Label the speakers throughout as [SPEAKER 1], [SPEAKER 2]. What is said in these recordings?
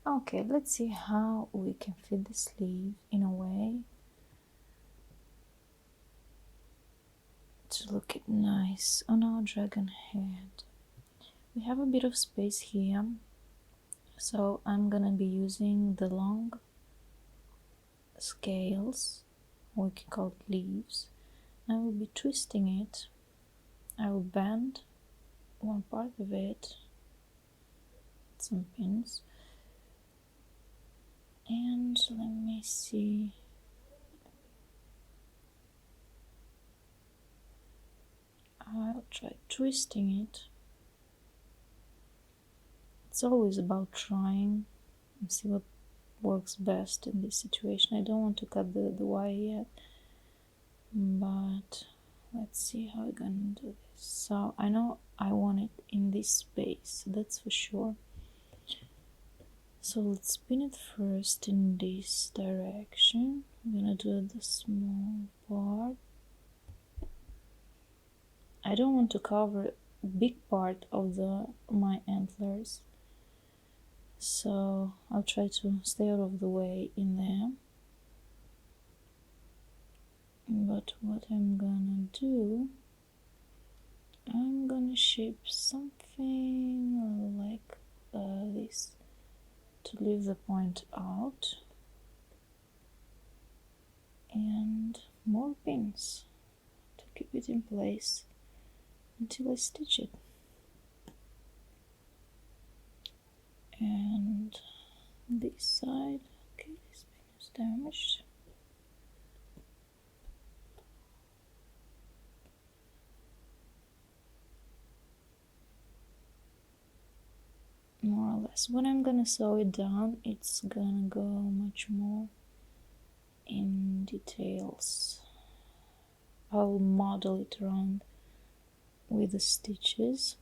[SPEAKER 1] Okay, let's see how we can fit the sleeve in a way to look it nice on our dragon head. We have a bit of space here, so I'm gonna be using the long scales, or we can call it leaves. I will be twisting it. I will bend one part of it, some pins, and let me see. I'll try twisting it. It's always about trying and see what works best in this situation. I don't want to cut the wire yet, but let's see how we're gonna do this. So I know I want it in this space, that's for sure. So let's spin it first in this direction. I'm gonna do the small part. I don't want to cover a big part of my antlers, so I'll try to stay out of the way in there. But what I'm gonna do, I'm gonna shape something like this to leave the point out, and more pins to keep it in place until I stitch it. And this side, okay, this pin is damaged. More or less. When I'm gonna sew it down, it's gonna go much more in details. I'll model it around with the stitches.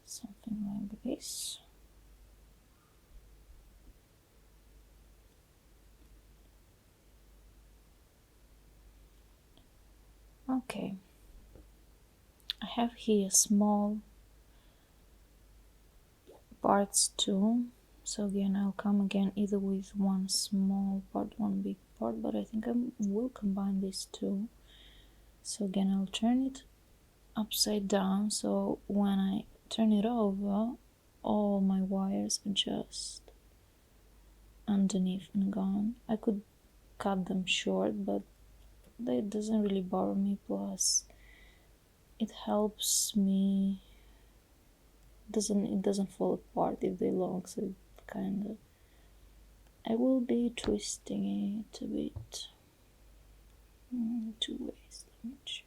[SPEAKER 1] Something like this. Okay. I have here small parts too, so again I'll come again either with one small part, one big part, but I think I will combine these two. So again I'll turn it upside down, so when I turn it over, all my wires are just underneath and gone. I could cut them short, but that doesn't really bother me, plus it helps me, it doesn't fall apart if they're long, so it kind of, I will be twisting it a bit, two ways. Let me check.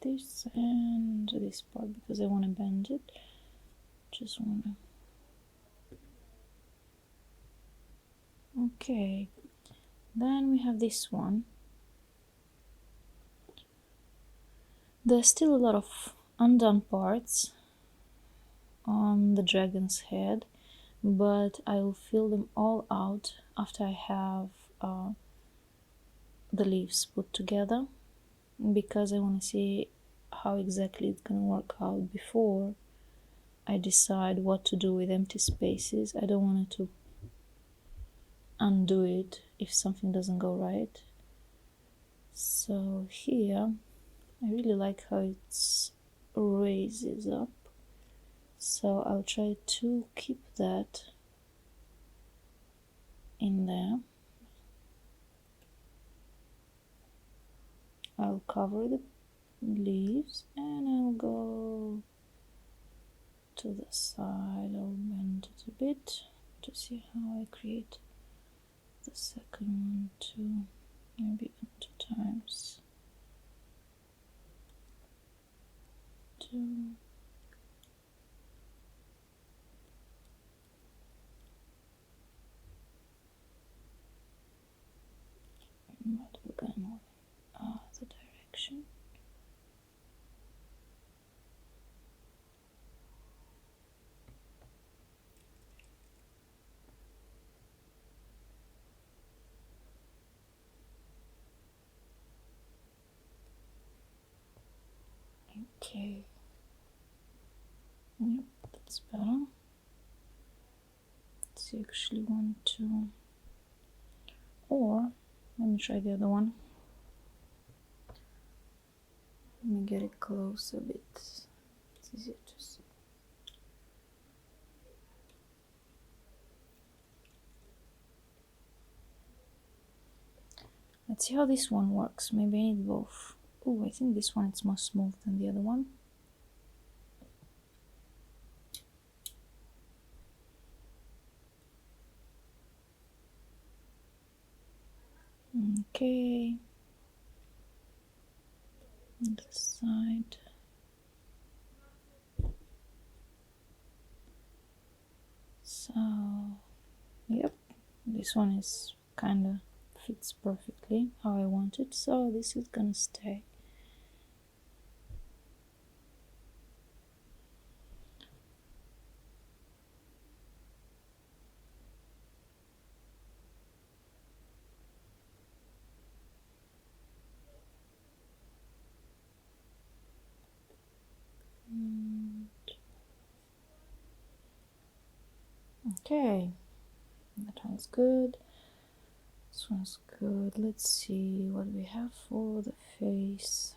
[SPEAKER 1] This and this part, because I want to bend it. Just want to. Okay, then we have this one. There's still a lot of undone parts on the dragon's head, but I will fill them all out after I have the leaves put together, because I want to see how exactly it's gonna work out before I decide what to do with empty spaces. I don't want to undo it if something doesn't go right. So here I really like how it raises up, so I'll try to keep that in there. I'll cover the leaves and I'll go to the side. I'll bend it a bit to see how I create the second one too, maybe even 2 times. 2. But we're gonna move in the direction. Okay. Yep, that's better. Let's actually want to, or let me try the other one. Let me get it close a bit. It's easier to see. Let's see how this one works. Maybe I need both. Oh, I think this one is more smooth than the other one. Okay. This side. So, yep, this one is kind of fits perfectly how I want it. So this is gonna stay. Okay, that one's good. This one's good. Let's see what we have for the face.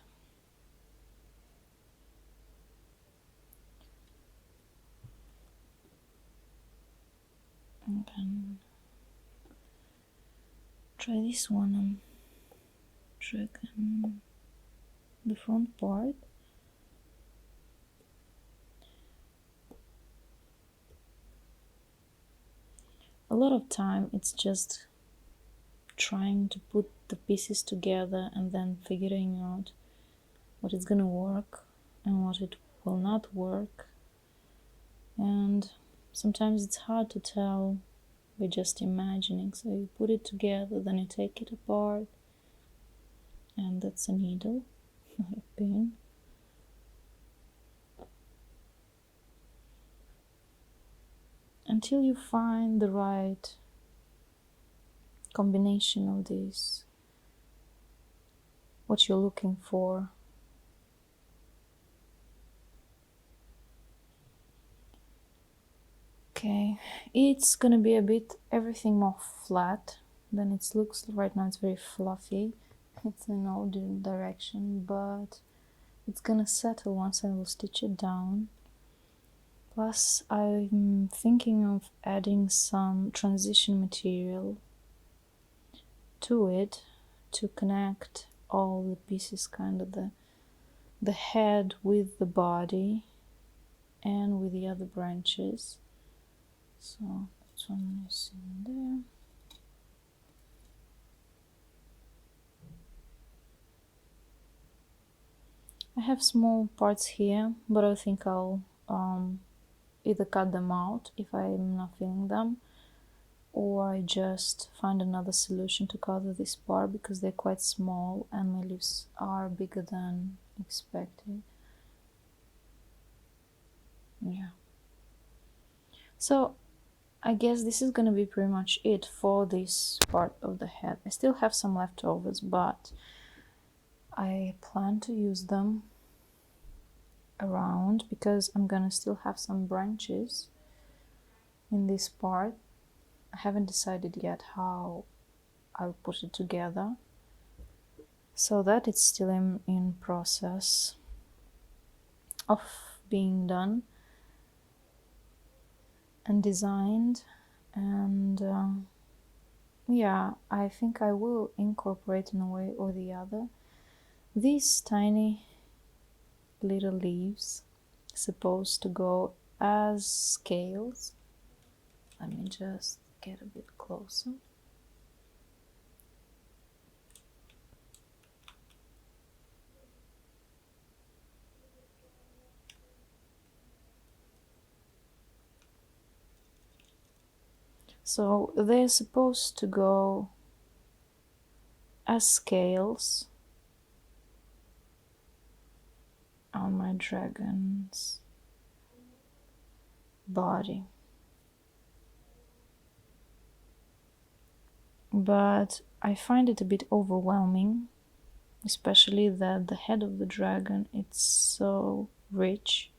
[SPEAKER 1] I can try this one and dragging the front part. A lot of time it's just trying to put the pieces together and then figuring out what is gonna work and what it will not work. And sometimes it's hard to tell by just imagining. So you put it together, then you take it apart, and that's a needle, not a pin. Until you find the right combination of these, what you're looking for. Okay, it's gonna be a bit everything more flat than it looks right now. It's very fluffy. It's in all different direction, but it's gonna settle once I will stitch it down. Plus, I'm thinking of adding some transition material to it to connect all the pieces, kind of the head with the body and with the other branches. So that's one is in there. I have small parts here, but I think I'll either cut them out if I'm not feeling them, or I just find another solution to cover this part because they're quite small and my leaves are bigger than expected. Yeah. So I guess this is gonna be pretty much it for this part of the head. I still have some leftovers, but I plan to use them around because I'm gonna still have some branches in this part. I haven't decided yet how I'll put it together, so that it's still in process of being done and designed. And yeah, I think I will incorporate in a way or the other these tiny little leaves supposed to go as scales. Let me just get a bit closer. So they're supposed to go as scales on my dragon's body. But I find it a bit overwhelming especially that the head of the dragon, it's so rich,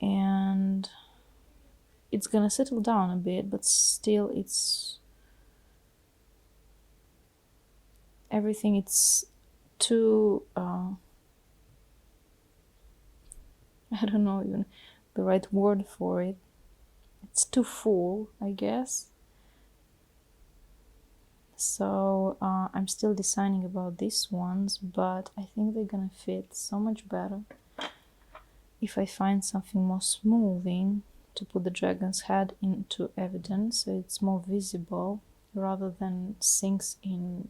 [SPEAKER 1] and it's gonna settle down a bit, but still it's everything, it's too I don't know even the right word for it. It's too full, I guess. So I'm still deciding about these ones, but I think they're gonna fit so much better if I find something more smoothing to put the dragon's head into evidence, so it's more visible rather than sinks in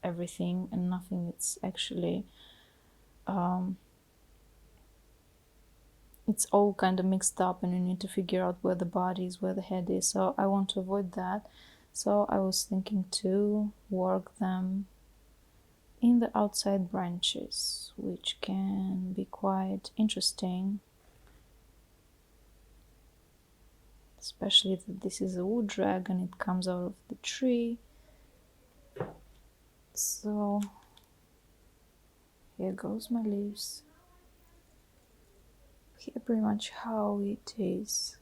[SPEAKER 1] everything and nothing. It's actually it's all kind of mixed up and you need to figure out where the body is, where the head is. So I want to avoid that. So I was thinking to work them in the outside branches, which can be quite interesting, especially that this is a wood dragon, it comes out of the tree. So here goes my leaves. Here pretty much how it is.